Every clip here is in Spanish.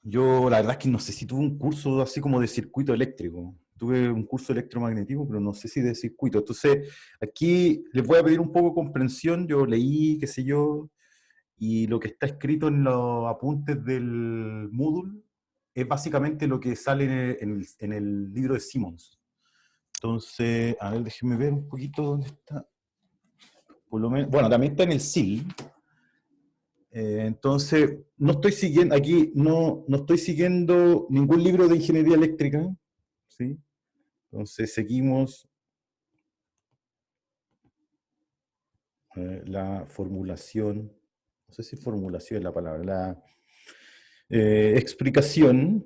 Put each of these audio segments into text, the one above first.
Yo la verdad es que no sé si tuve un curso así como de circuito eléctrico. Tuve un curso de electromagnetismo, pero no sé si de circuito. Entonces, aquí les voy a pedir un poco de comprensión. Yo leí, qué sé yo, y lo que está escrito en los apuntes del Moodle es básicamente lo que sale en el libro de Simmons. Entonces, a ver, déjenme ver un poquito dónde está. Por lo menos, bueno, también está en el SIL. Entonces, no estoy siguiendo, aquí no estoy siguiendo ningún libro de ingeniería eléctrica, ¿sí? Entonces, seguimos la formulación, no sé si formulación es la palabra, la explicación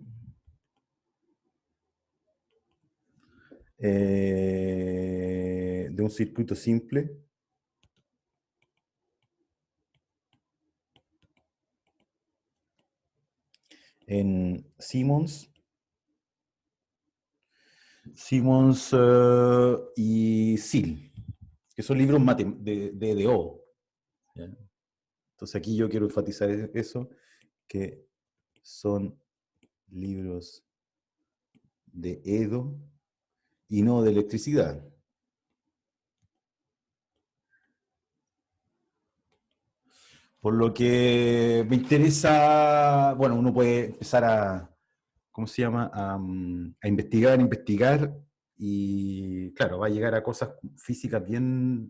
de un circuito simple en Simmons y SIL, que son libros de EDO. ¿Ya? Entonces aquí yo quiero enfatizar eso, que son libros de EDO y no de electricidad. Por lo que me interesa, bueno, uno puede empezar ¿cómo se llama? A investigar, y claro, va a llegar a cosas físicas bien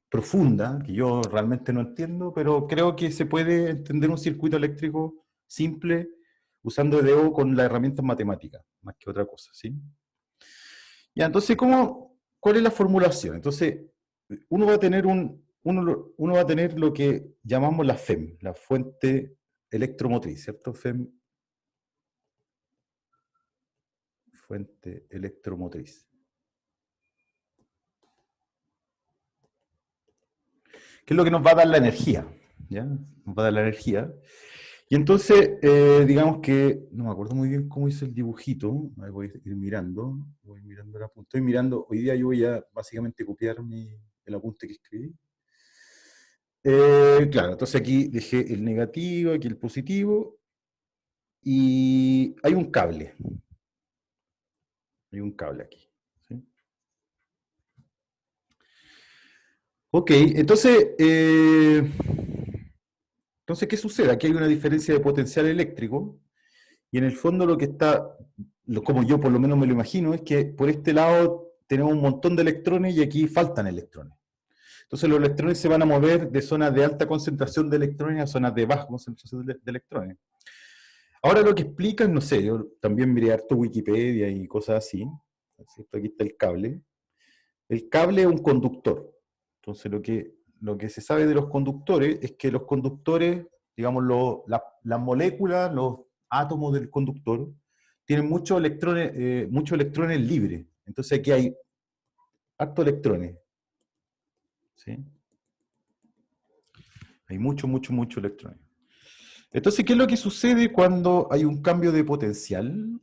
profundas, que yo realmente no entiendo, pero creo que se puede entender un circuito eléctrico simple usando EDO con las herramientas matemáticas, más que otra cosa, ¿sí? Ya, entonces, ¿cuál es la formulación? Entonces, uno va a tener lo que llamamos la FEM, la fuente electromotriz, ¿cierto? FEM, fuente electromotriz. ¿Qué es lo que nos va a dar la energía? ¿Ya? Nos va a dar la energía. Y entonces, digamos que, no me acuerdo muy bien cómo hice el dibujito, ahí voy a ir mirando, el apunte. Estoy mirando, hoy día yo voy a básicamente copiar el apunte que escribí. Claro, entonces aquí dejé el negativo, aquí el positivo, y hay un cable aquí. ¿Sí? Ok, entonces, ¿qué sucede? Aquí hay una diferencia de potencial eléctrico, y en el fondo lo que está, como yo por lo menos me lo imagino, es que por este lado tenemos un montón de electrones y aquí faltan electrones. Entonces los electrones se van a mover de zonas de alta concentración de electrones a zonas de baja concentración de electrones. Ahora lo que explican, no sé, yo también miré harto Wikipedia y cosas así, ¿cierto? Aquí está el cable. El cable es un conductor. Entonces lo que se sabe de los conductores es que los conductores, digamos, las moléculas, los átomos del conductor, tienen muchos electrones libres. Entonces aquí hay hartos electrones. ¿Sí? Hay muchos electrones. Entonces, ¿qué es lo que sucede cuando hay un cambio de potencial?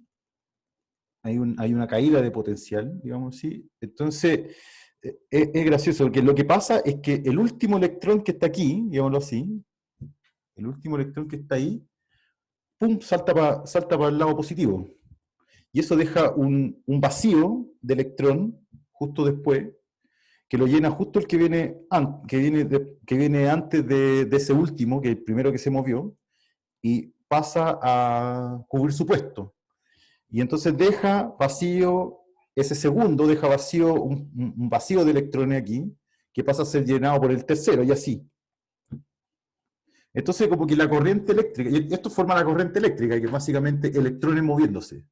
Hay una caída de potencial, digamos así. Entonces, es gracioso, porque lo que pasa es que el último electrón que está aquí, digámoslo así, el último electrón que está ahí, ¡pum!, salta para el lado positivo. Y eso deja un vacío de electrón justo después, que lo llena justo el que viene antes de ese último, que es el primero que se movió, y pasa a cubrir su puesto. Y entonces deja vacío, ese segundo deja vacío, un vacío de electrones aquí, que pasa a ser llenado por el tercero, y así. Entonces, como que la corriente eléctrica, y esto forma la corriente eléctrica, que es básicamente electrones moviéndose.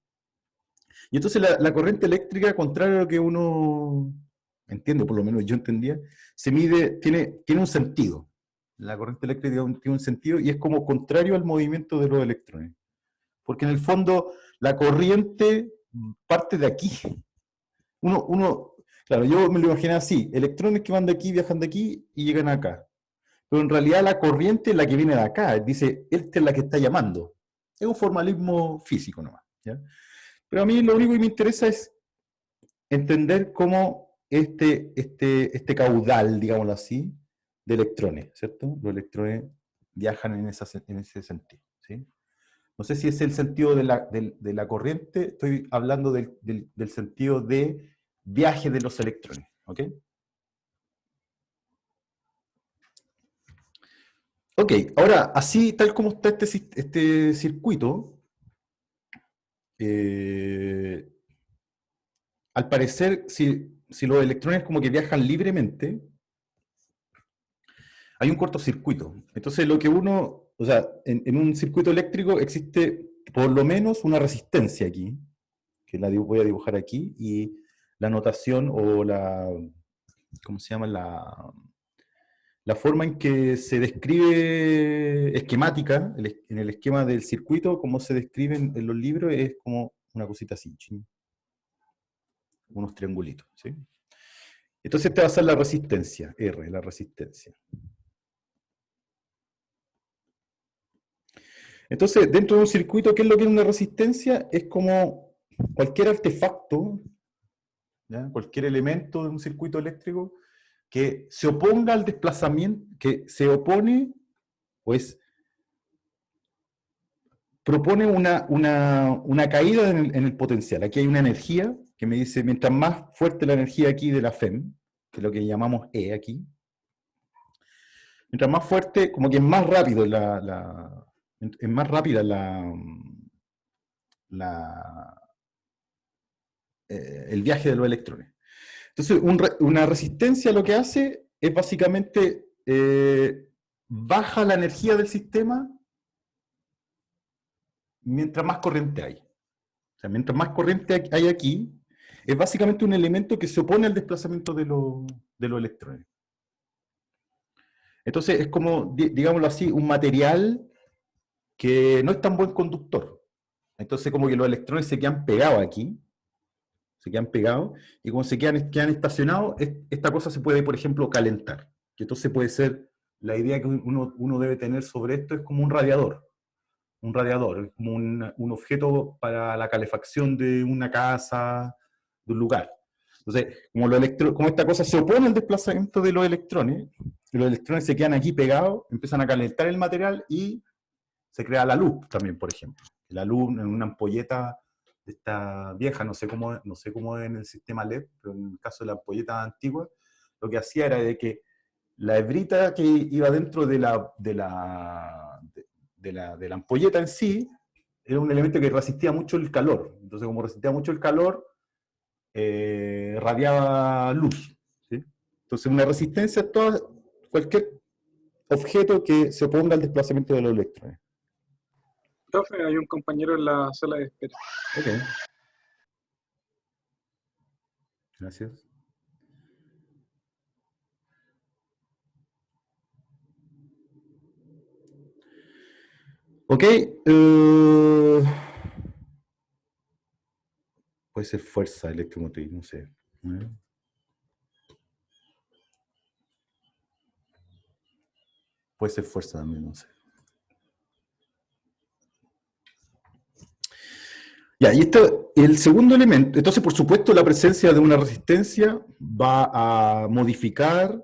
Y entonces la corriente eléctrica, contrario a lo que uno entiende, por lo menos yo entendía, se mide, tiene un sentido. La corriente eléctrica tiene un sentido y es como contrario al movimiento de los electrones. Porque en el fondo la corriente parte de aquí. Claro, yo me lo imaginé así, electrones que van de aquí, viajan de aquí y llegan acá. Pero en realidad la corriente es la que viene de acá, dice, esta es la que está llamando. Es un formalismo físico nomás. ¿Ya? Pero a mí lo único que me interesa es entender cómo este caudal, digámoslo así, de electrones, ¿cierto? Los electrones viajan en ese sentido, ¿sí? No sé si es el sentido de la corriente, estoy hablando del sentido de viaje de los electrones, ¿ok? Ok, ahora, así tal como está este circuito, eh, al parecer, si los electrones como que viajan libremente, hay un cortocircuito. Entonces, lo que uno, o sea, en un circuito eléctrico existe por lo menos una resistencia aquí, que voy a dibujar aquí, y la notación o ¿cómo se llama? La forma en que se describe esquemática, en el esquema del circuito, como se describe en los libros, es como una cosita así, unos triangulitos, ¿sí? Entonces esta va a ser la resistencia, R, la resistencia. Entonces, dentro de un circuito, ¿qué es lo que es una resistencia? Es como cualquier artefacto, ¿ya? Cualquier elemento de un circuito eléctrico que se oponga al desplazamiento, que se opone, pues propone una caída en el potencial. Aquí hay una energía que me dice, mientras más fuerte la energía aquí de la FEM, que es lo que llamamos E aquí, mientras más fuerte, como que es más rápido es más rápida la, el viaje de los electrones. Entonces, una resistencia lo que hace es básicamente baja la energía del sistema mientras más corriente hay. O sea, mientras más corriente hay aquí, es básicamente un elemento que se opone al desplazamiento de los electrones. Entonces, es como, digámoslo así, un material que no es tan buen conductor. Entonces, como que los electrones se quedan pegados aquí, se quedan pegados, y como quedan estacionados, esta cosa se puede, por ejemplo, calentar. Que entonces puede ser, la idea que uno debe tener sobre esto es como un radiador, es como un objeto para la calefacción de una casa, de un lugar. Entonces, como esta cosa se opone al desplazamiento de los electrones se quedan aquí pegados, empiezan a calentar el material y se crea la luz también, por ejemplo. La luz en una ampolleta de esta vieja, no sé cómo en el sistema LED, pero en el caso de la ampolleta antigua, lo que hacía era de que la hebrita que iba dentro de la ampolleta en sí era un elemento que resistía mucho el calor. Entonces, como resistía mucho el calor, radiaba luz, ¿sí? Entonces, una resistencia es cualquier objeto que se oponga al desplazamiento de los electrones. Profe, hay un compañero en la sala de espera. Ok. Gracias. Ok. Puede ser fuerza electromotriz, no sé. Puede ser fuerza también, no sé. Ya, y el segundo elemento, entonces por supuesto la presencia de una resistencia va a modificar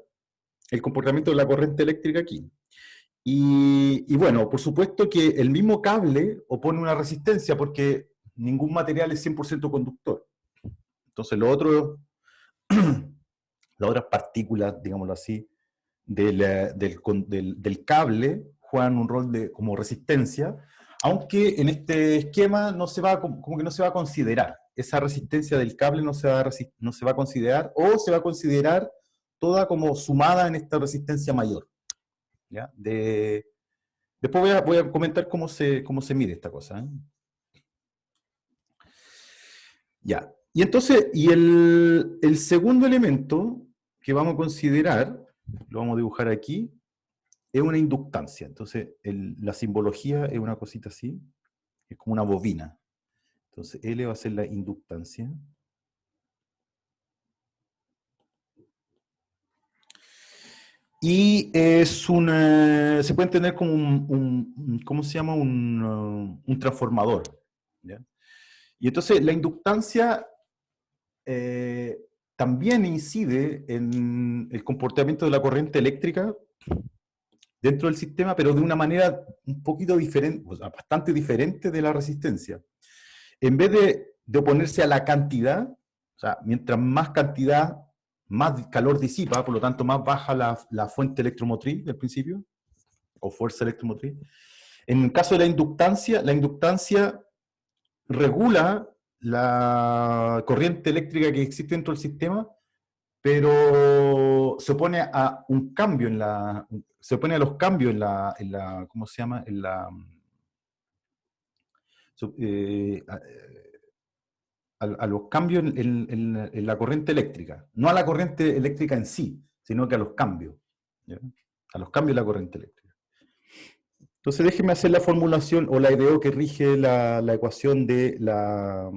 el comportamiento de la corriente eléctrica aquí. Y bueno, por supuesto que el mismo cable opone una resistencia porque ningún material es 100% conductor. Entonces las otras partículas, digámoslo así, del cable juegan un rol como resistencia, aunque en este esquema como que no se va a considerar. Esa resistencia del cable no se va a considerar, o se va a considerar toda como sumada en esta resistencia mayor. ¿Ya? Después voy a comentar cómo se mide esta cosa, ¿eh? Ya. Y entonces, el segundo elemento que vamos a considerar, lo vamos a dibujar aquí, es una inductancia. Entonces, la simbología es una cosita así, es como una bobina. Entonces, L va a ser la inductancia. Y se puede entender como ¿cómo se llama? Un transformador. ¿Ya? Y entonces, la inductancia también incide en el comportamiento de la corriente eléctrica, dentro del sistema, pero de una manera un poquito diferente, o sea, bastante diferente de la resistencia. En vez de oponerse a la cantidad, o sea, mientras más cantidad, más calor disipa, por lo tanto más baja la fuente electromotriz del principio, o fuerza electromotriz. En el caso de la inductancia regula la corriente eléctrica que existe dentro del sistema, pero se opone a un cambio se opone a los cambios ¿cómo se llama? A los cambios en la corriente eléctrica. No a la corriente eléctrica en sí, sino que a los cambios. ¿Ya? A los cambios de la corriente eléctrica. Entonces déjenme hacer la formulación o la IDO que rige la ecuación de la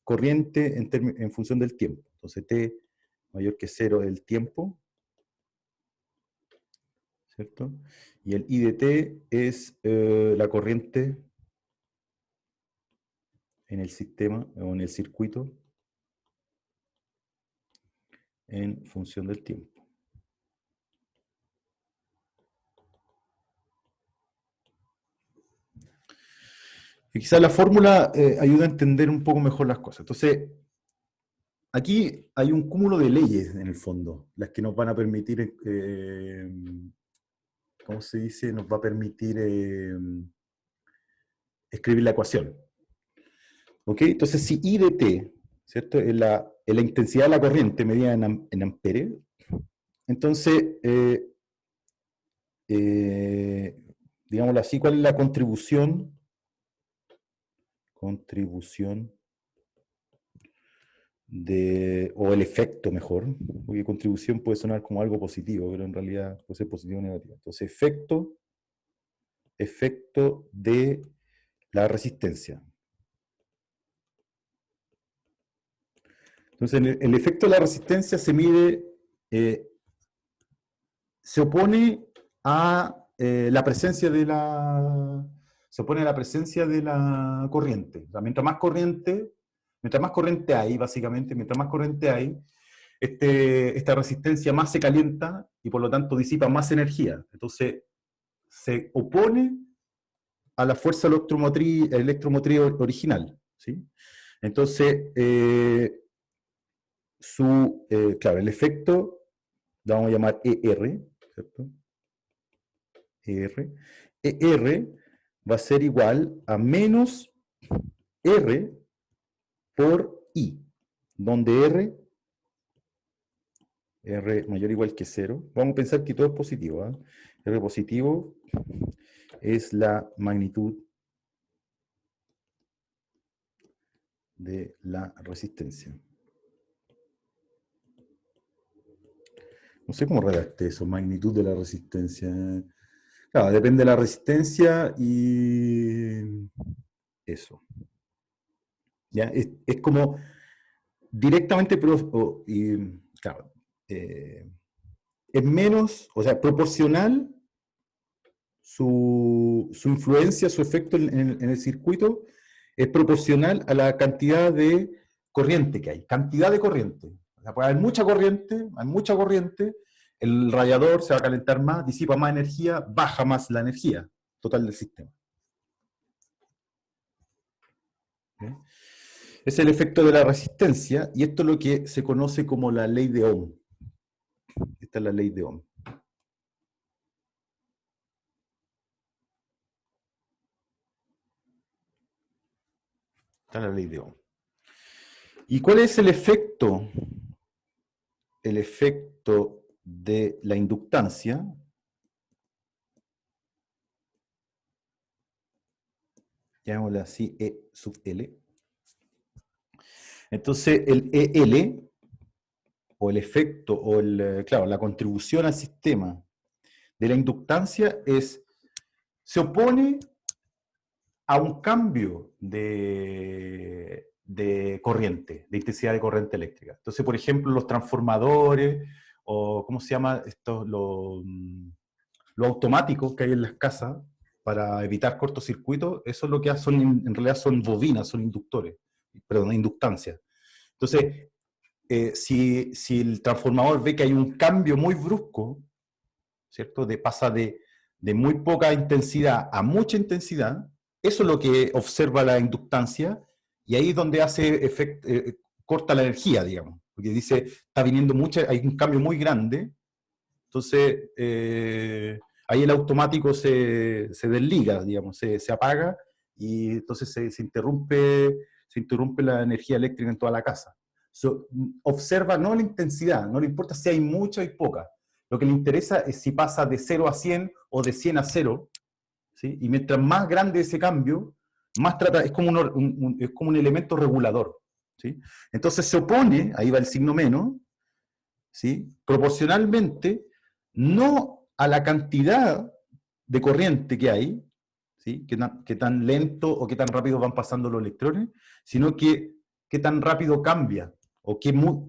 corriente en función del tiempo. Entonces T mayor que 0 es el tiempo, ¿cierto? Y el I de T es la corriente en el sistema o en el circuito en función del tiempo. Y quizás la fórmula ayuda a entender un poco mejor las cosas. Entonces, aquí hay un cúmulo de leyes en el fondo, las que nos van a permitir, ¿cómo se dice? Nos va a permitir escribir la ecuación. ¿Ok? Entonces, si I de T, ¿cierto? Es la intensidad de la corriente medida en amperes, entonces, digámoslo así, ¿cuál es la contribución o el efecto mejor, porque contribución puede sonar como algo positivo, pero en realidad puede ser positivo o negativo. Entonces, efecto de la resistencia. Entonces, el efecto de la resistencia se mide, se opone a la presencia de la corriente. O sea, mientras más corriente hay, básicamente, mientras más corriente hay, esta resistencia más se calienta y por lo tanto disipa más energía. Entonces, se opone a la fuerza electromotriz original, ¿sí? Entonces, claro, el efecto lo vamos a llamar ER, ¿cierto? ER va a ser igual a menos R por I, donde R mayor o igual que 0. Vamos a pensar que todo es positivo. ¿Eh? R positivo es la magnitud de la resistencia. No sé cómo redacté eso, magnitud de la resistencia. Claro, depende de la resistencia y eso. ¿Ya? Es como directamente, claro, es menos, o sea, proporcional su influencia, su efecto en el circuito, es proporcional a la cantidad de corriente que hay. Cantidad de corriente. O sea, puede haber mucha corriente, el radiador se va a calentar más, disipa más energía, baja más la energía total del sistema. ¿Okay? Es el efecto de la resistencia, y esto es lo que se conoce como la ley de Ohm. Esta es la ley de Ohm. Esta es la ley de Ohm. ¿Y cuál es el efecto? El efecto de la inductancia. Llamémosle así, E sub L. Entonces, el EL, o el efecto, o claro, la contribución al sistema de la inductancia se opone a un cambio de corriente, de intensidad de corriente eléctrica. Entonces, por ejemplo, los transformadores, o ¿cómo se llama esto? Los automáticos que hay en las casas para evitar cortocircuitos, eso es lo que hacen, en realidad son bobinas, son inductores, perdón, inductancia. Entonces, si el transformador ve que hay un cambio muy brusco, ¿cierto? Pasa de muy poca intensidad a mucha intensidad. Eso es lo que observa la inductancia, y ahí es donde hace efecto, corta la energía, digamos, porque dice, está viniendo mucha, hay un cambio muy grande, entonces ahí el automático se desliga, digamos, se apaga, y entonces se interrumpe la energía eléctrica en toda la casa. Observa no la intensidad, no le importa si hay mucha o hay poca, lo que le interesa es si pasa de 0 a 100 o de 100 a 0, ¿sí? Y mientras más grande ese cambio, más trata, es como es como un elemento regulador, ¿sí? Entonces se opone, ahí va el signo menos, ¿sí? Proporcionalmente, no a la cantidad de corriente que hay, ¿sí? Que tan lento o qué tan rápido van pasando los electrones, sino que qué tan rápido cambia, o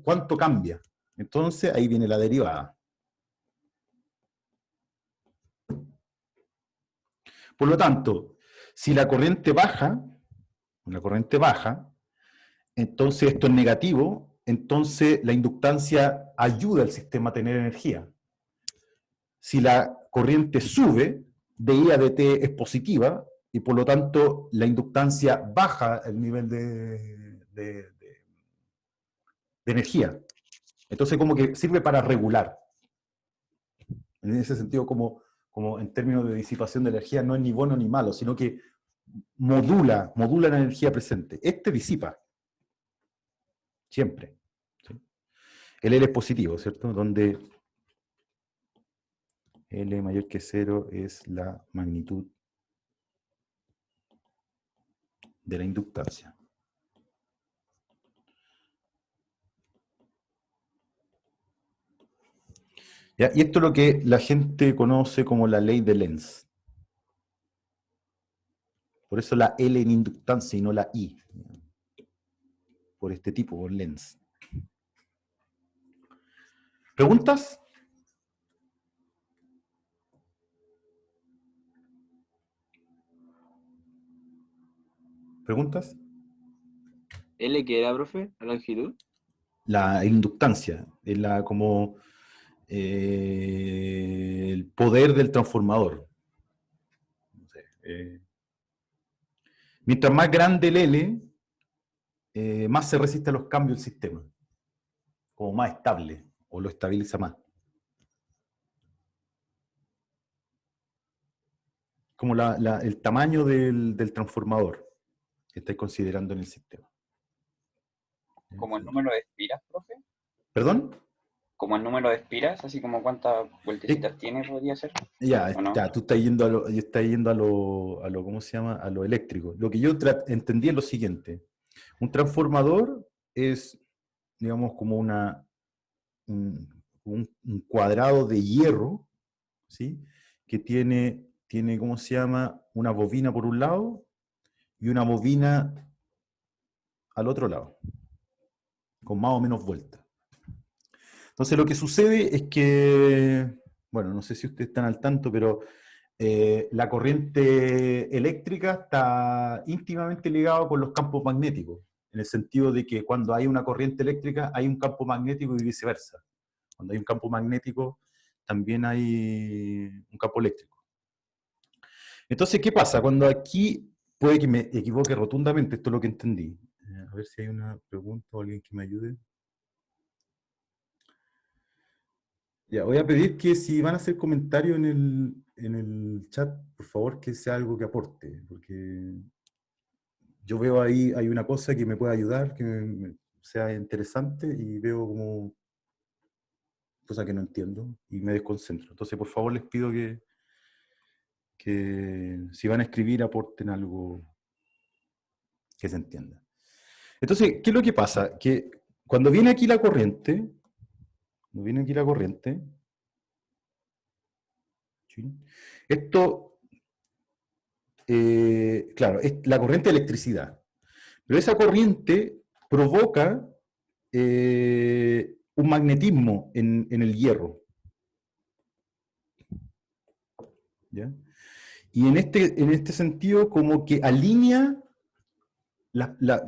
cuánto cambia. Entonces ahí viene la derivada. Por lo tanto, si la corriente baja, entonces esto es negativo, entonces la inductancia ayuda al sistema a tener energía. Si la corriente sube, de I a dt es positiva, y por lo tanto la inductancia baja el nivel de energía. Entonces como que sirve para regular. En ese sentido, como en términos de disipación de energía, no es ni bueno ni malo, sino que modula la energía presente. Este disipa. Siempre. ¿Sí? El L es positivo, ¿cierto? Donde L mayor que 0 es la magnitud de la inductancia. ¿Ya? Y esto es lo que la gente conoce como la ley de Lenz. Por eso la L en inductancia y no la I. Por este tipo, por Lenz. ¿Preguntas? ¿Preguntas? ¿L qué era, profe? ¿La longitud? La inductancia es como el poder del transformador. No sé, mientras más grande el L, más se resiste a los cambios del sistema. Como más estable, o lo estabiliza más. Como el tamaño del transformador que estáis considerando en el sistema. ¿Como el número de espiras, profe? ¿Perdón? ¿Como el número de espiras? Así como cuántas vueltecitas tiene, podría ser. Ya, ¿O no? tú estás yendo a lo, ¿cómo se llama? A lo eléctrico. Lo que yo entendí es lo siguiente. Un transformador es, digamos, como un cuadrado de hierro, ¿sí? Que tiene, ¿cómo se llama? Una bobina por un lado y una bobina al otro lado, con más o menos vuelta. Entonces lo que sucede es que, bueno, no sé si ustedes están al tanto, pero la corriente eléctrica está íntimamente ligada con los campos magnéticos, en el sentido de que cuando hay una corriente eléctrica hay un campo magnético y viceversa. Cuando hay un campo magnético también hay un campo eléctrico. Entonces, ¿qué pasa? Cuando aquí, puede que me equivoque rotundamente, esto es lo que entendí. A ver si hay una pregunta o alguien que me ayude. Ya, voy a pedir que si van a hacer comentarios en el chat, por favor, que sea algo que aporte, porque yo veo ahí, hay una cosa que me puede ayudar, que sea interesante, y veo como cosa que no entiendo y me desconcentro. Entonces, por favor, les pido que si van a escribir, aporten algo que se entienda. Entonces, ¿qué es lo que pasa? Que cuando viene aquí la corriente, ¿sí? Esto, claro, es la corriente de electricidad. Pero esa corriente provoca un magnetismo en el hierro. ¿Ya? Y en este sentido, como que alinea,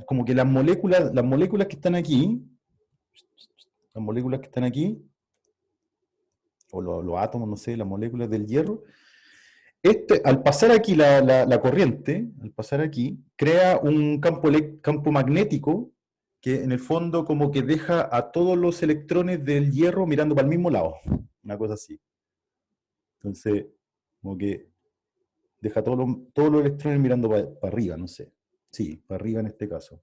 como que las moléculas que están aquí, o los átomos, no sé, las moléculas del hierro, al pasar aquí la corriente, al pasar aquí, crea un campo magnético que en el fondo como que deja a todos los electrones del hierro mirando para el mismo lado, una cosa así. Entonces, como que deja todos los electrones mirando para arriba, no sé. Sí, para arriba en este caso.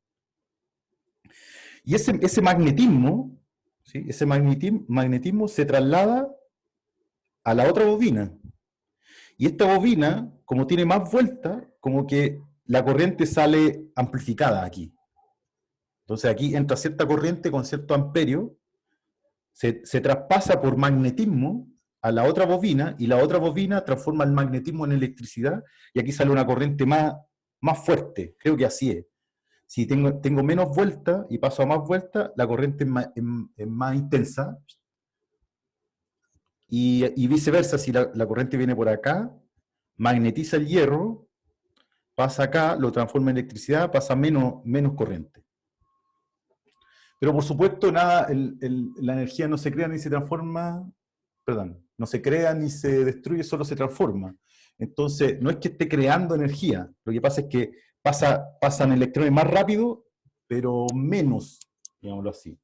Y ese magnetismo, ¿sí? Ese magnetismo se traslada a la otra bobina. Y esta bobina, como tiene más vueltas, como que la corriente sale amplificada aquí. Entonces aquí entra cierta corriente con cierto amperio, se traspasa por magnetismo a la otra bobina, y la otra bobina transforma el magnetismo en electricidad, y aquí sale una corriente más fuerte. Creo que así es. Si tengo menos vueltas y paso a más vueltas, la corriente es más intensa, y viceversa, si la corriente viene por acá, magnetiza el hierro, pasa acá, lo transforma en electricidad, pasa menos corriente. Pero por supuesto, nada, la energía no se crea ni se transforma, perdón, no se crea ni se destruye, solo se transforma. Entonces, no es que esté creando energía, lo que pasa es que pasan electrones más rápido, pero menos, digámoslo así,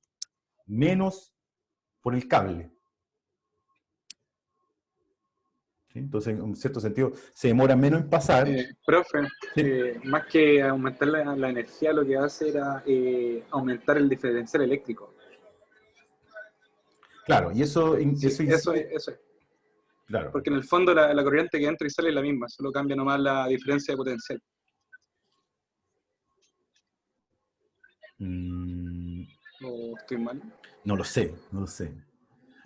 menos por el cable. ¿Sí? Entonces, en un cierto sentido, se demora menos en pasar. Profe, ¿Sí? más que aumentar la energía, lo que hace era aumentar el diferencial eléctrico. Claro, y eso Sí, eso es, incide, eso es. claro. Porque en el fondo la corriente que entra y sale es la misma, solo cambia nomás la diferencia de potencial. Mm, ¿O estoy mal? no lo sé, no lo sé.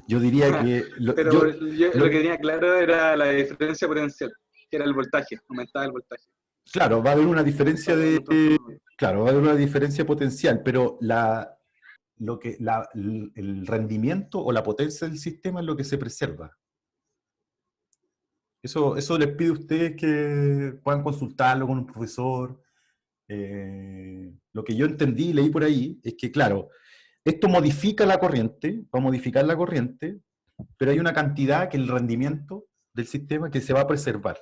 Yo diría que Pero yo lo que tenía claro era la diferencia potencial, que era el voltaje, aumentaba el voltaje. claro, va a haber una diferencia En un transformador. claro, va a haber una diferencia potencial, pero el rendimiento o la potencia del sistema es lo que se preserva. Eso les pido a ustedes que puedan consultarlo con un profesor. Lo que yo entendí y leí por ahí es que, claro, esto modifica la corriente, va a modificar la corriente, pero hay una cantidad que el rendimiento del sistema que se va a preservar.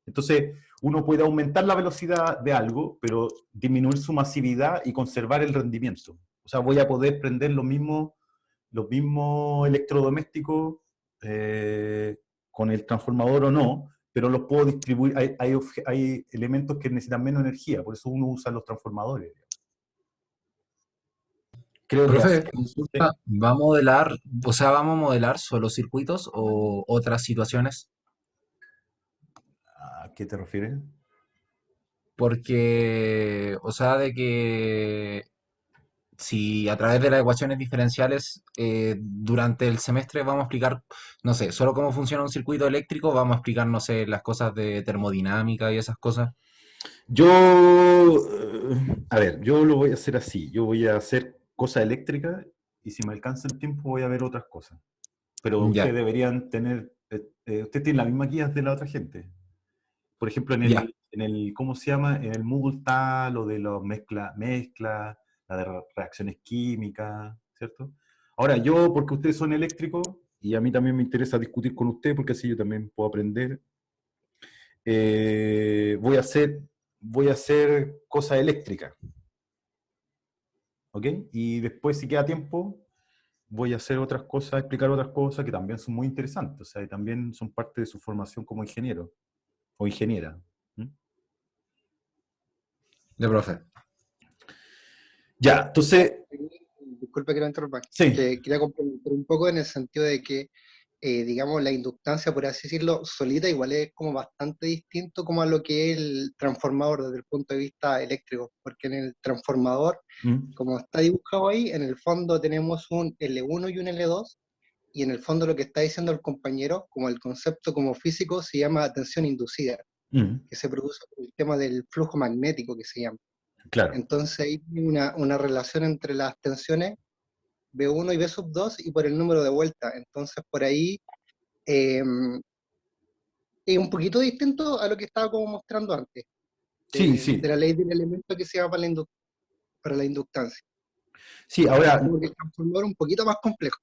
Entonces, uno puede aumentar la velocidad de algo, pero disminuir su masividad y conservar el rendimiento. O sea, voy a poder prender los mismos electrodomésticos con el transformador o no, pero los puedo distribuir. Hay elementos que necesitan menos energía, por eso uno usa los transformadores. Creo que así. Profe, consulta, ¿va a modelar solo circuitos o otras situaciones? ¿A qué te refieres? Porque, o sea, de que si a través de las ecuaciones diferenciales durante el semestre vamos a explicar, no sé, solo cómo funciona un circuito eléctrico, vamos a explicar, no sé, las cosas de termodinámica y esas cosas. A ver, yo lo voy a hacer así. Yo voy a hacer cosas eléctricas y si me alcanza el tiempo voy a ver otras cosas. Pero ustedes Ya, deberían tener, ustedes tienen las mismas guías de la otra gente. Por ejemplo, ya, ¿cómo se llama? En el Moodle está lo de los mezcla, la de reacciones químicas, ¿cierto? Ahora, yo, porque ustedes son eléctricos, y a mí también me interesa discutir con ustedes, porque así yo también puedo aprender, voy a hacer cosas eléctricas, ¿ok? Y después, si queda tiempo, voy a hacer otras cosas, explicar otras cosas que también son muy interesantes, o sea, y también son parte de su formación como ingeniero o ingeniera. ¿Mm? de profe. Ya, entonces, Disculpe que lo interrumpa, sí. que quería complementar un poco en el sentido de que, digamos, la inductancia, por así decirlo, solita igual es como bastante distinto como a lo que es el transformador desde el punto de vista eléctrico, porque en el transformador, ¿Mm? como está dibujado ahí, en el fondo tenemos un L1 y un L2, y en el fondo lo que está diciendo el compañero, como el concepto como físico, se llama tensión inducida, ¿Mm? que se produce por el tema del flujo magnético que se llama. Claro. Entonces hay una relación entre las tensiones B1 y B sub 2 y por el número de vueltas. Entonces, por ahí eh, es un poquito distinto a lo que estaba como mostrando antes, Sí, de sí. la ley del elemento que se llama para la inductancia. Sí, Es ahora, como que el transformador es un poquito más complejo.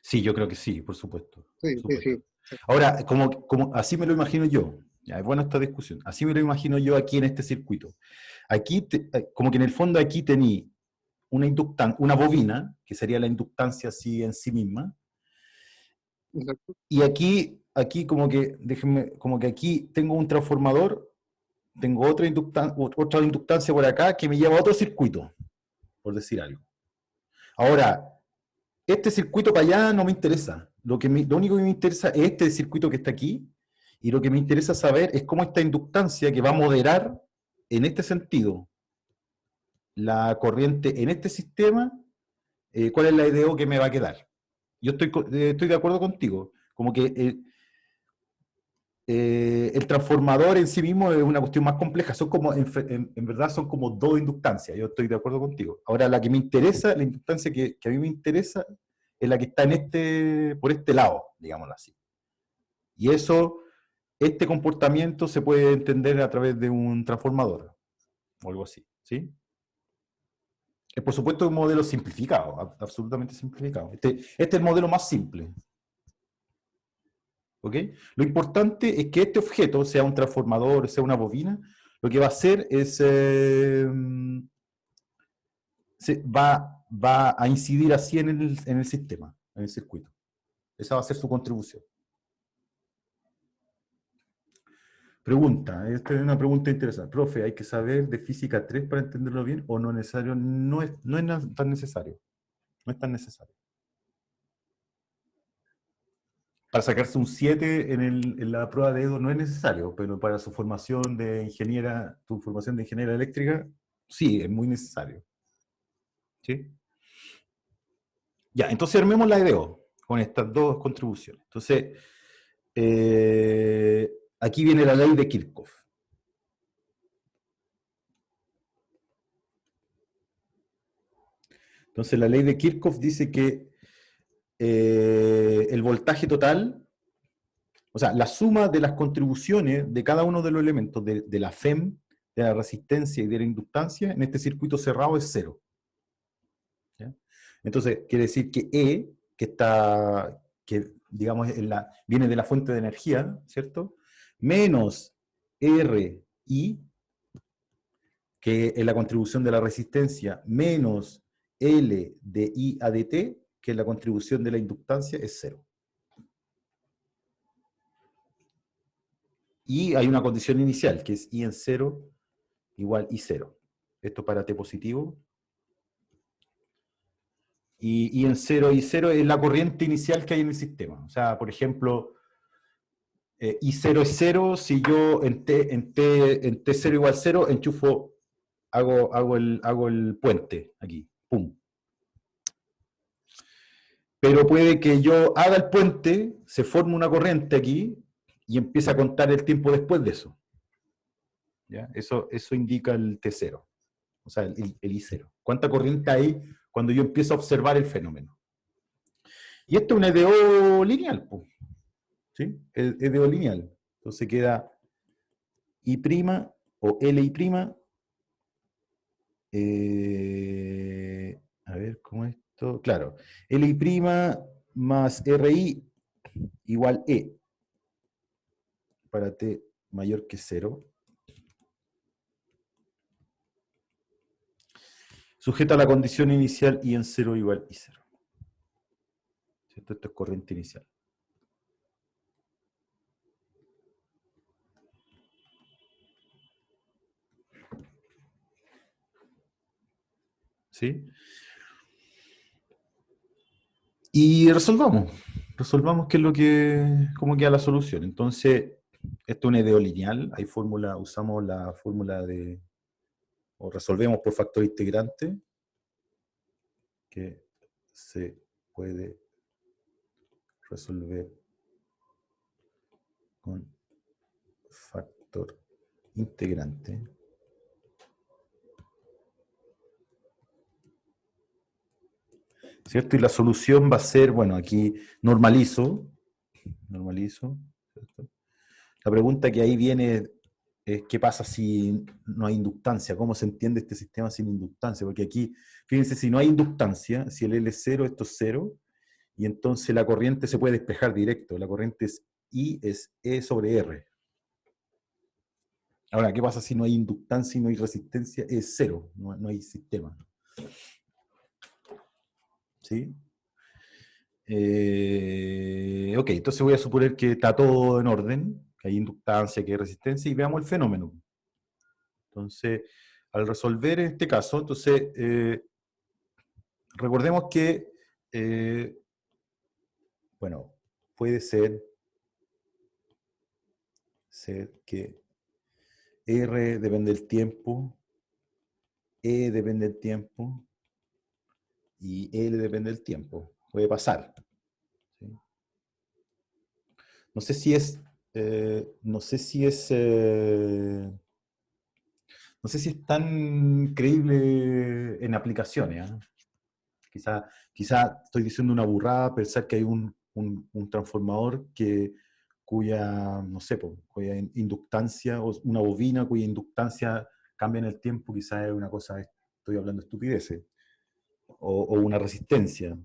Sí, yo creo que sí, por supuesto. Por Sí, sí, supuesto. sí. Ahora, como así me lo imagino yo, ya, es buena esta discusión, así me lo imagino yo aquí en este circuito. Aquí, como que en el fondo aquí tení una bobina, que sería la inductancia así en sí misma, Exacto. y aquí como que, déjenme, como que aquí tengo un transformador, tengo otra inductancia por acá que me lleva a otro circuito, por decir algo. Ahora, este circuito para allá no me interesa. Lo único que me interesa es este circuito que está aquí, y lo que me interesa saber es cómo esta inductancia que va a moderar en este sentido la corriente en este sistema, cuál es la EDO que me va a quedar. Yo estoy de acuerdo contigo, como que el transformador en sí mismo es una cuestión más compleja, son como, en verdad son como dos inductancias, yo estoy de acuerdo contigo. Ahora la que me interesa, la inductancia que a mí me interesa, es la que está por este lado, digámoslo así. Y este comportamiento se puede entender a través de un transformador, o algo así, ¿sí? Es por supuesto un modelo simplificado, absolutamente simplificado. Este es el modelo más simple. ¿Ok? Lo importante es que este objeto, sea un transformador, sea una bobina, lo que va a hacer es, va a incidir así en el sistema, en el circuito. Esa va a ser su contribución. Pregunta, esta es una pregunta interesante. Profe, ¿hay que saber de física 3 para entenderlo bien o no es necesario? No es tan necesario. No es tan necesario. Para sacarse un 7 en la prueba de EDO no es necesario, pero para su formación de ingeniera, tu formación de ingeniera eléctrica, sí, es muy necesario. ¿Sí? Ya, entonces armemos la EDO con estas dos contribuciones. Entonces, aquí viene la ley de Kirchhoff. Entonces, la ley de Kirchhoff dice que el voltaje total, o sea, la suma de las contribuciones de cada uno de los elementos de la FEM, de la resistencia y de la inductancia, en este circuito cerrado es cero. ¿Ya? Entonces, quiere decir que E, que digamos viene de la fuente de energía, ¿cierto? Menos RI, que es la contribución de la resistencia, menos L de I a dt, que es la contribución de la inductancia, es cero. Y hay una condición inicial, que es I en 0 igual I0. Esto para T positivo. Y I en 0, I0 es la corriente inicial que hay en el sistema. O sea, por ejemplo, I0 es 0, si yo en T0 igual 0, enchufo, hago el puente aquí. Pum. Pero puede que yo haga el puente, se forme una corriente aquí, y empiece a contar el tiempo después de eso. ¿Ya? Eso indica el T0, o sea, el I0. ¿Cuánta corriente hay cuando yo empiezo a observar el fenómeno? Y esto es un EDO lineal, ¿sí? EDO lineal. Entonces queda I' o Li', a ver, ¿cómo es esto? Claro, Li' más Ri igual E, para T mayor que 0. Sujeta a la condición inicial I en 0 igual I0. ¿Cierto? Esto es corriente inicial. ¿Sí? Y resolvamos qué es cómo queda la solución. Entonces, esto es un EDO lineal, hay fórmula, usamos la fórmula o resolvemos por factor integrante, que se puede resolver con factor integrante. ¿Cierto? Y la solución va a ser, bueno, aquí normalizo, ¿cierto? La pregunta que ahí viene es qué pasa si no hay inductancia, cómo se entiende este sistema sin inductancia, porque aquí, fíjense, si no hay inductancia, si el L es 0, esto es 0, y entonces la corriente se puede despejar directo. La corriente es I es E sobre R. Ahora, ¿qué pasa si no hay inductancia y no hay resistencia? Es cero, no hay sistema. ¿Sí? Ok, entonces voy a suponer que está todo en orden, que hay inductancia, que hay resistencia, y veamos el fenómeno. Entonces, al resolver este caso, entonces, recordemos que, bueno, puede ser que R depende del tiempo, E depende del tiempo, y L depende del tiempo. Puede pasar. ¿Sí? No sé si es, no sé si es, no sé si es tan creíble en aplicaciones. ¿Eh? Quizá estoy diciendo una burrada pensar que hay un transformador cuya, no sé, cuya inductancia, o una bobina cuya inductancia cambia en el tiempo, quizás es una cosa, estoy hablando de estupideces, o una resistencia.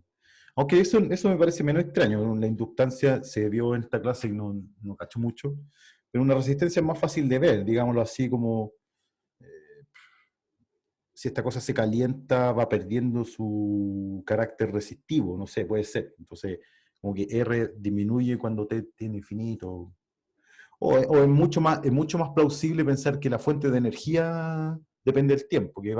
Aunque eso me parece menos extraño, la inductancia se vio en esta clase y no cacho mucho, pero una resistencia es más fácil de ver, digámoslo así, como si esta cosa se calienta, va perdiendo su carácter resistivo, no sé, puede ser. Entonces, como que R disminuye cuando T tiene infinito. O es mucho más plausible pensar que la fuente de energía depende del tiempo, que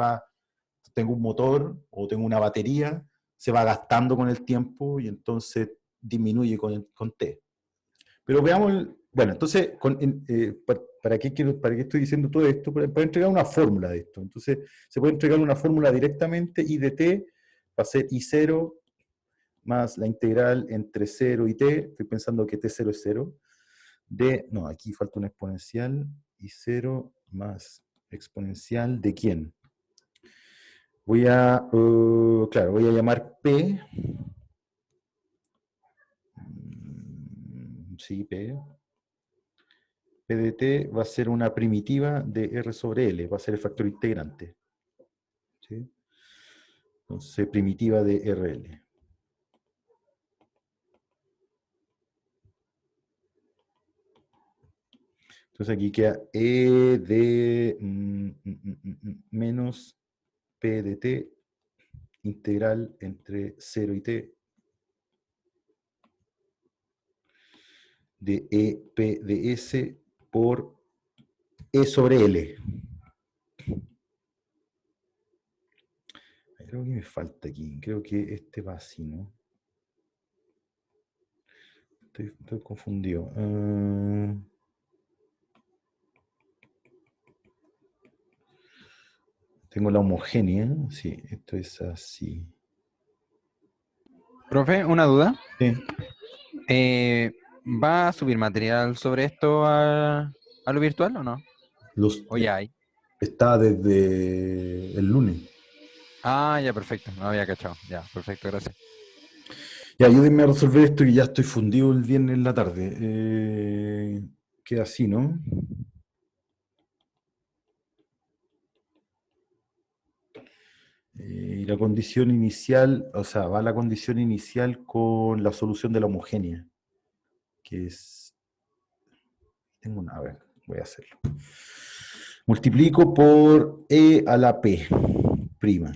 tengo un motor o tengo una batería, se va gastando con el tiempo y entonces disminuye con T. Pero veamos, bueno, entonces, ¿para qué estoy diciendo todo esto? Para entregar una fórmula de esto. Entonces, se puede entregar una fórmula directamente, I de t va a ser I0 más la integral entre 0 y t, estoy pensando que t0 es 0, no, aquí falta una exponencial, I0 más exponencial de ¿quién? Claro, voy a llamar P, sí, P de t va a ser una primitiva de R sobre L, va a ser el factor integrante. ¿Sí? Entonces, primitiva de RL. Entonces aquí queda E de menos P de t integral entre 0 y t de EP de S por E sobre L. Creo que me falta aquí. Creo que este va así, ¿no? Estoy confundido. Tengo la homogénea. Sí, esto es así. Profe, una duda. Sí. ¿Va a subir material sobre esto a lo virtual o no? ¿O ya hay? Está desde el lunes. Ah, ya, perfecto. No había cachado. Ya, perfecto, gracias. Ya, ayúdenme a resolver esto que ya estoy fundido el viernes en la tarde. Queda así, ¿no? Y la condición inicial, o sea, va la condición inicial con la solución de la homogénea, que es... a ver, voy a hacerlo. Multiplico por E a la P, prima.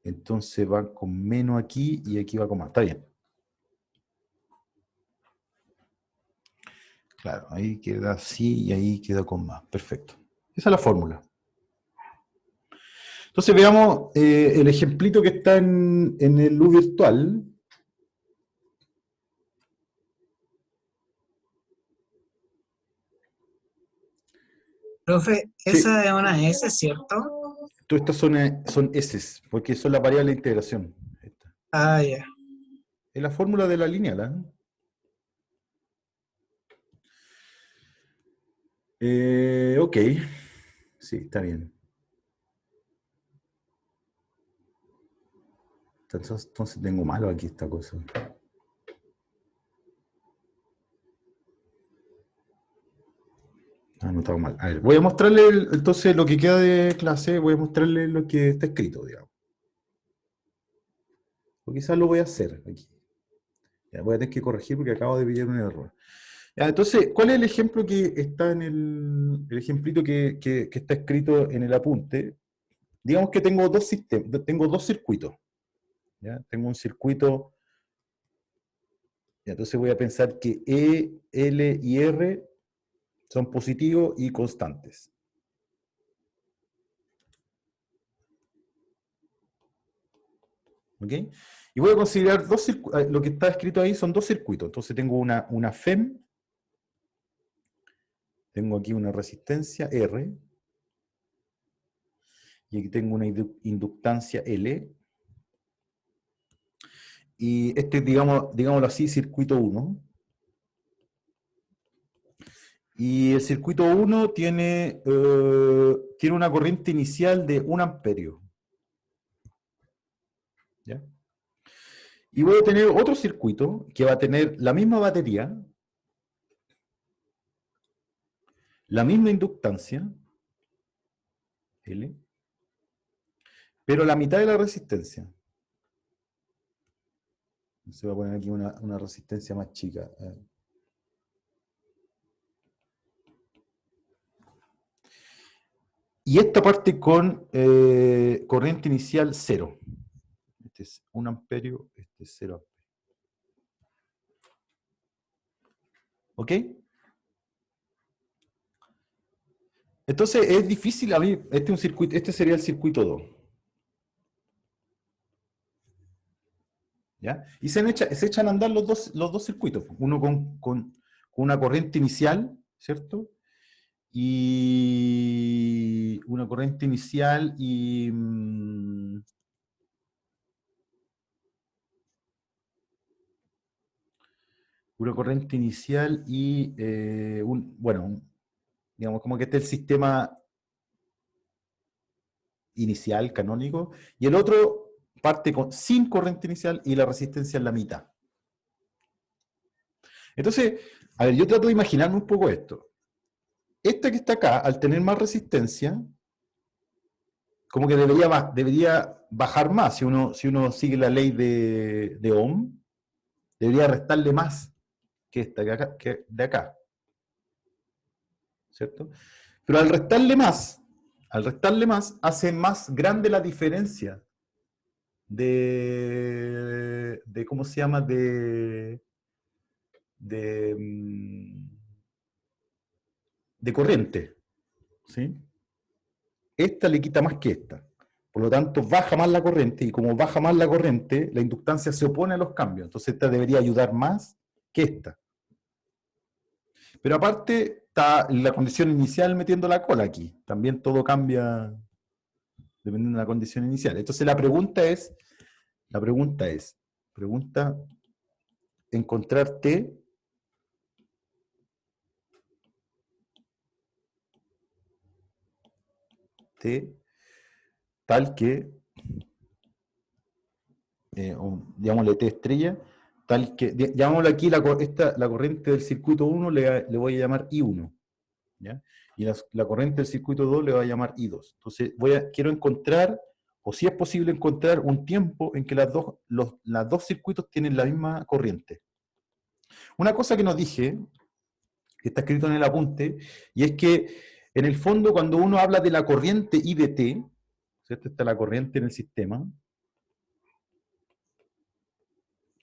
Entonces va con menos aquí y aquí va con más. Está bien. Claro, ahí queda así y ahí queda con más. Perfecto. Esa es la fórmula. Entonces veamos el ejemplito que está en el U virtual. Profe, Sí. esa es una S, ¿cierto? Todas estas son S, porque son la variable de integración. Esta. Ah, ya. Es la fórmula de la lineal. Ok. Sí, está bien. Entonces tengo malo aquí esta cosa. No estaba mal. A ver, voy a mostrarle entonces lo que queda de clase, voy a mostrarle lo que está escrito, digamos. O quizás lo voy a hacer aquí. Ya, voy a tener que corregir porque acabo de pillar un error. Ya, entonces, ¿cuál es el ejemplo que está en el ejemplito que está escrito en el apunte? Digamos que tengo dos sistemas, tengo dos circuitos. ¿Ya? Tengo un circuito. Ya, entonces voy a pensar que E, L y R son positivos y constantes. ¿Ok? Y voy a considerar dos circuitos. Lo que está escrito ahí son dos circuitos. Entonces tengo una FEM. Tengo aquí una resistencia R. Y aquí tengo una inductancia L. Y este, digámoslo así, circuito 1. Y el circuito 1 tiene una corriente inicial de 1 amperio. ¿Ya? Y voy a tener otro circuito que va a tener la misma batería, la misma inductancia, L, pero la mitad de la resistencia. Se va a poner aquí una resistencia más chica. Y esta parte con corriente inicial 0. Este es 1 amperio, este es 0 amperio. ¿Ok? Entonces es difícil abrir, este sería el circuito 2. ¿Ya? Y se echan a andar los dos circuitos. Uno con una corriente inicial, ¿cierto? Y una corriente inicial y... una corriente inicial y, digamos, como que este es el sistema inicial, canónico, y el otro parte sin corriente inicial y la resistencia en la mitad. Entonces, a ver, yo trato de imaginarme un poco esto. Esta que está acá, al tener más resistencia, como que debería bajar más. Si uno sigue la ley de Ohm, debería restarle más que esta que de acá. ¿Cierto? Pero al restarle más, hace más grande la diferencia de ¿cómo se llama? De corriente. ¿Sí? Esta le quita más que esta. Por lo tanto, baja más la corriente, y como baja más la corriente, la inductancia se opone a los cambios. Entonces esta debería ayudar más que esta. Pero aparte, está la condición inicial metiendo la cola aquí. También todo cambia dependiendo de la condición inicial. Entonces la pregunta es encontrar T tal que, llamémosle T estrella, tal que, llamémosle aquí la corriente del circuito 1 le voy a llamar I1, ¿ya? Y la corriente del circuito 2 le voy a llamar I2. Entonces quiero encontrar, o si es posible encontrar, un tiempo en que los dos circuitos tienen la misma corriente. Una cosa que nos dije, que está escrito en el apunte, y es que en el fondo cuando uno habla de la corriente I de T, ¿cierto? Está la corriente en el sistema,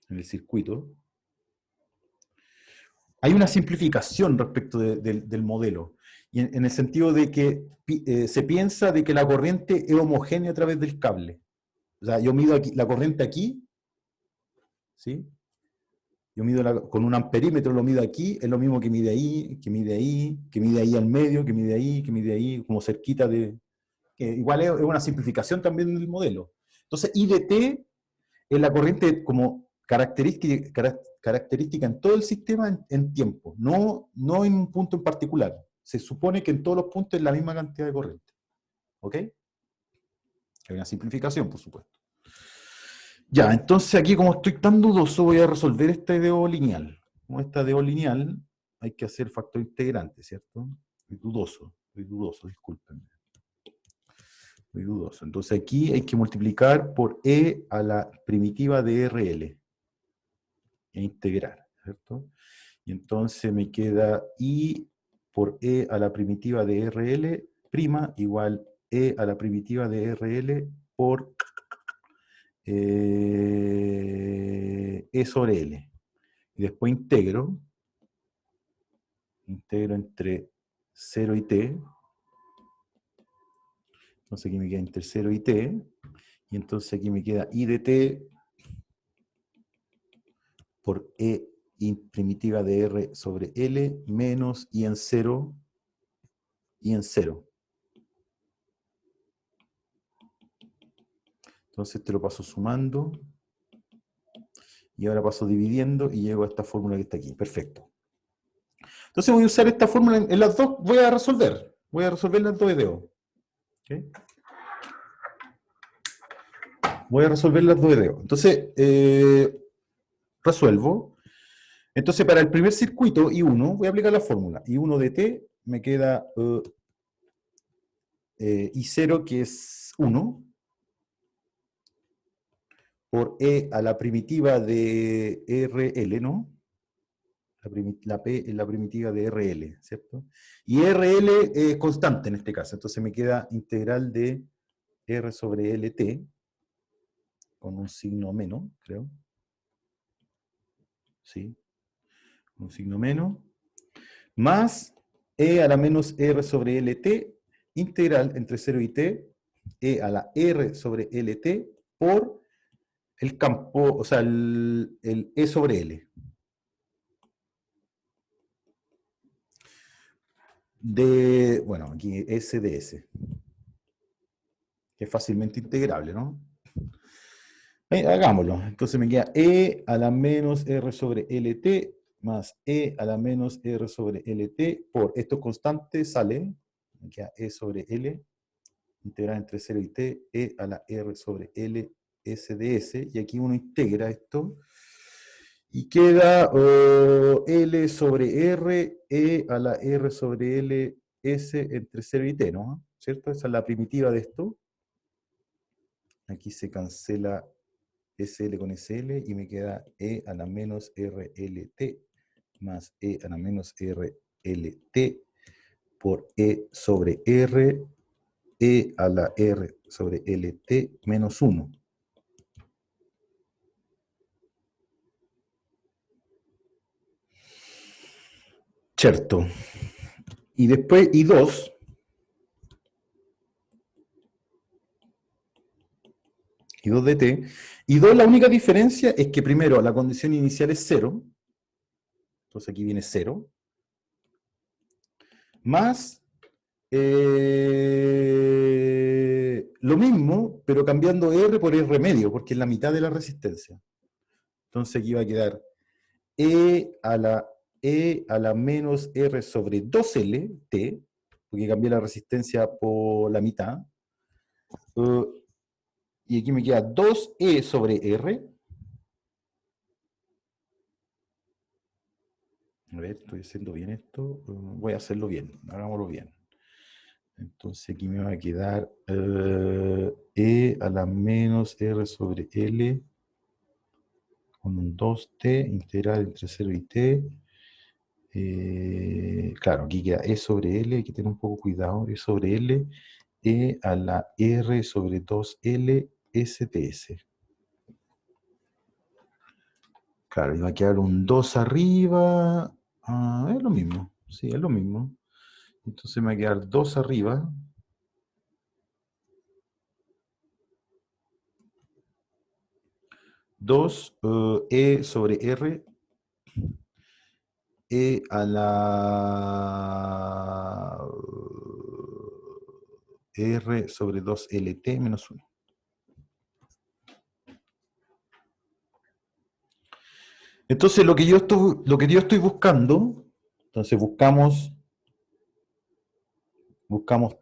en el circuito, hay una simplificación respecto del modelo, y en el sentido de que se piensa de que la corriente es homogénea a través del cable. O sea, yo mido aquí, la corriente aquí, ¿sí? Yo mido con un amperímetro, lo mido aquí, es lo mismo que mide ahí, que mide ahí, que mide ahí al medio, que mide ahí, que mide ahí, como cerquita de... igual es una simplificación también del modelo. Entonces, I de T es la corriente como característica en todo el sistema en tiempo, no en un punto en particular. Se supone que en todos los puntos es la misma cantidad de corriente. ¿Ok? Hay una simplificación, por supuesto. Ya, entonces aquí como estoy tan dudoso voy a resolver este DO lineal. Como esta DO lineal hay que hacer factor integrante, ¿cierto? Estoy dudoso, discúlpenme. Muy dudoso. Entonces aquí hay que multiplicar por e a la primitiva de RL. E integrar, ¿cierto? Y entonces me queda i por e a la primitiva de RL prima igual e a la primitiva de RL por e sobre L. Y después integro entre 0 y t. Entonces aquí me queda entre 0 y t. Y entonces aquí me queda i de t por e primitiva de r sobre L menos i en 0 y en 0. Entonces te lo paso sumando. Y ahora paso dividiendo y llego a esta fórmula que está aquí. Perfecto. Entonces voy a usar esta fórmula en las dos. Voy a resolver. Voy a resolver las dos EDO. ¿Okay? Voy a resolver las dos EDO. Entonces, resuelvo. Entonces, para el primer circuito, I1, voy a aplicar la fórmula. I1 de t me queda I0, que es 1, por e a la primitiva de RL, ¿no? La P es la primitiva de RL, ¿cierto? Y RL es constante en este caso, entonces me queda integral de R sobre LT, con un signo menos, creo. Sí, un signo menos, más e a la menos R sobre LT, integral entre 0 y t, e a la R sobre LT, por el campo, o sea, el E sobre L. Bueno, aquí S de S. Que es fácilmente integrable, ¿no? Hagámoslo. Entonces me queda E a la menos R sobre LT más E a la menos R sobre LT por esto constante sale, me queda E sobre L, integral entre 0 y t, E a la R sobre L, S de S, y aquí uno integra esto, y queda L sobre R, E a la R sobre L, S entre 0 y t, ¿no? ¿Cierto? Esa es la primitiva de esto. Aquí se cancela SL con SL y me queda E a la menos RLT más E a la menos RLT por E sobre R, E a la R sobre LT menos 1. Cierto. Y después I2. I2 de t. I2 la única diferencia es que primero la condición inicial es 0. Entonces aquí viene 0. Más lo mismo, pero cambiando R por R medio, porque es la mitad de la resistencia. Entonces aquí va a quedar E a la menos R sobre 2L, T, porque cambié la resistencia por la mitad. Y aquí me queda 2E sobre R. A ver, estoy haciendo bien esto. Voy a hacerlo bien, hagámoslo bien. Entonces aquí me va a quedar E a la menos R sobre L con un 2T integral entre 0 y T. Claro, aquí queda E sobre L, hay que tener un poco cuidado. E sobre L, E a la R sobre 2L STS. Claro, y va a quedar un 2 arriba. Es lo mismo, sí, es lo mismo. Entonces me va a quedar 2 arriba. Dos E sobre R, E a la R sobre 2LT menos 1. Entonces lo que yo estoy buscando, entonces buscamos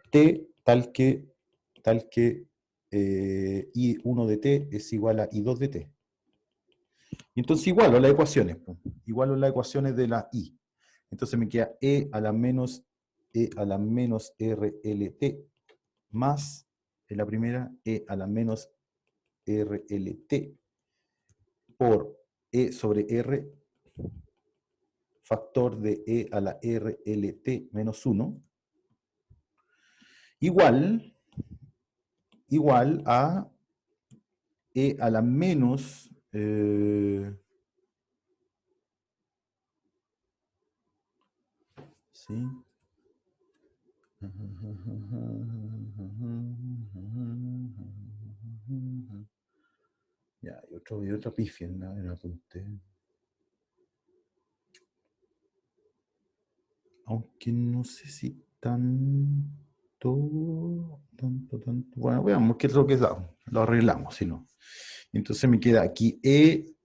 T tal que I1 de T es igual a I2 de T. Y entonces igualo las ecuaciones, igualo las ecuaciones de la I. Entonces me queda E a la menos RLT más es la primera, E a la menos RLT por E sobre R, factor de E a la RLT menos 1, igual a E a la menos ¿sí? Ya, y otra pifia en el apunte. Aunque no sé si tanto. Bueno, veamos qué es lo que da. Lo arreglamos, si no. Entonces me queda aquí E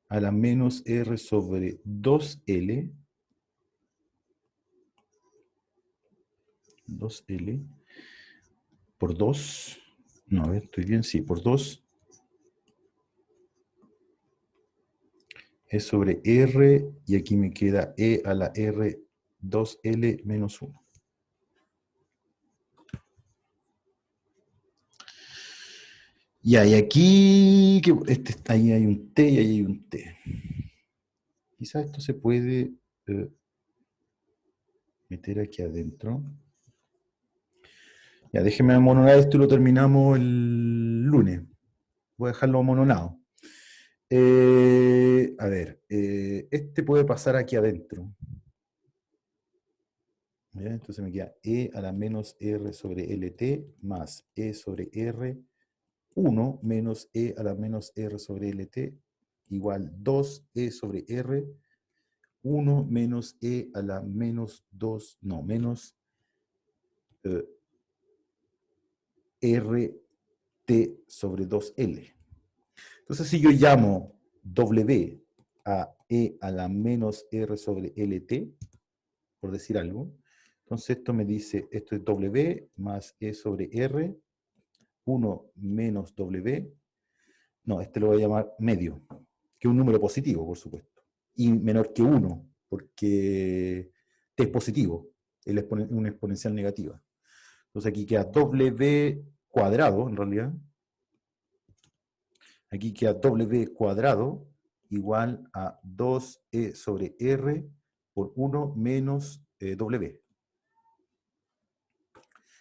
a la menos R sobre 2L. 2L por 2. No, a ver, estoy bien, sí, por 2. E sobre R, y aquí me queda E a la R 2L menos 1. Ya, y aquí, ahí hay un T y ahí hay un T. Quizás esto se puede meter aquí adentro. Ya, déjenme amononar esto y lo terminamos el lunes. Voy a dejarlo amononado. A ver, este puede pasar aquí adentro. ¿Ya? Entonces me queda E a la menos R sobre LT más E sobre R 1 menos E a la menos R sobre LT igual 2E sobre R 1 menos E a la menos 2, no, menos RT sobre 2L. Entonces si yo llamo W a E a la menos R sobre LT, por decir algo, entonces esto me dice, esto es W más E sobre R, 1 menos W, no, este lo voy a llamar medio, que es un número positivo, por supuesto, y menor que 1, porque T es positivo, es una exponencial negativa. Entonces aquí queda W cuadrado, en realidad. Aquí queda W cuadrado igual a 2E sobre R por 1 menos W,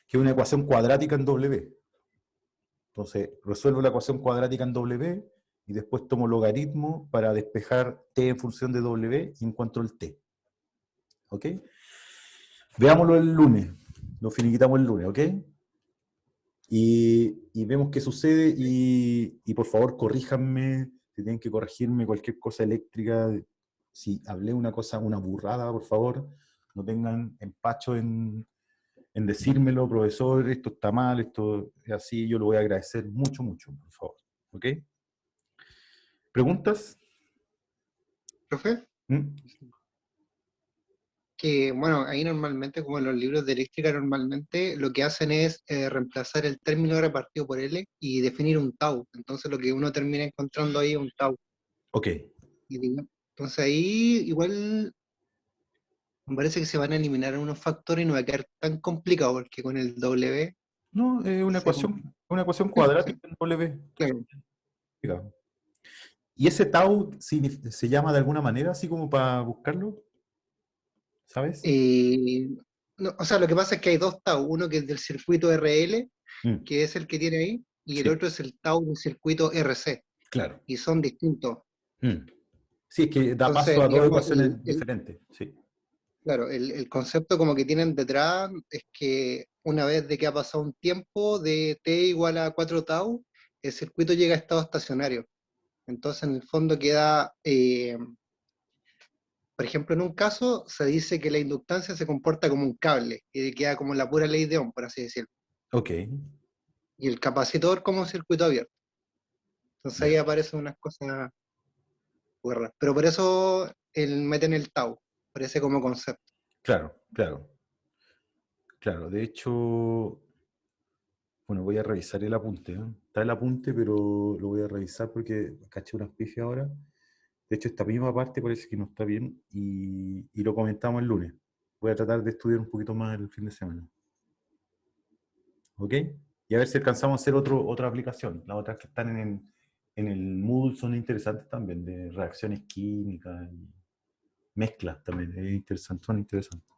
que es una ecuación cuadrática en W. Entonces, resuelvo la ecuación cuadrática en W y después tomo logaritmo para despejar T en función de W y encuentro el T. ¿Ok? Veámoslo el lunes. Lo finiquitamos el lunes, ¿ok? Y vemos qué sucede y por favor corríjanme, si tienen que corregirme cualquier cosa eléctrica, si hablé una cosa, una burrada, por favor, no tengan empacho en decírmelo, profesor, esto está mal, esto es así, yo lo voy a agradecer mucho, mucho, por favor. ¿Ok? ¿Preguntas? ¿Profe? ¿Mm? Que, bueno, ahí normalmente, como en los libros de eléctrica, normalmente lo que hacen es reemplazar el término repartido por L y definir un tau. Entonces lo que uno termina encontrando ahí es un tau. Ok. Entonces ahí igual me parece que se van a eliminar unos factores y no va a quedar tan complicado, porque con el W No, es se... una ecuación Sí, sí, cuadrática en W. claro. ¿Y ese tau se llama de alguna manera, así como para buscarlo? ¿Sabes? No, o sea, lo que pasa es que hay dos tau, uno que es del circuito RL, Mm, que es el que tiene ahí, y el sí, otro es el tau del circuito RC, claro. y son distintos. Mm. Sí, es que da paso Entonces, a dos digamos, ecuaciones diferentes. Sí. claro, el concepto como que tienen detrás es que una vez de que ha pasado un tiempo de t igual a 4 tau, el circuito llega a estado estacionario. Entonces, en el fondo queda, por ejemplo, en un caso se dice que la inductancia se comporta como un cable y queda como la pura ley de Ohm, por así decirlo. Ok. Y el capacitor como un circuito abierto. Entonces ahí Ya. aparecen unas cosas muy raras. Pero por eso meten el tau, parece como concepto. Claro, claro. Claro, de hecho, bueno, voy a revisar el apunte. ¿Eh? Está el apunte, pero lo voy a revisar porque caché unas pifias ahora. De hecho, esta misma parte parece que no está bien y lo comentamos el lunes. Voy a tratar de estudiar un poquito más el fin de semana. ¿Ok? Y a ver si alcanzamos a hacer otra aplicación. Las otras que están en el Moodle son interesantes también, de reacciones químicas, y mezclas también, son interesantes.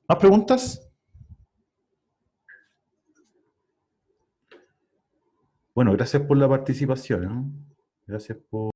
¿Más preguntas? Bueno, gracias por la participación, ¿no? Gracias por...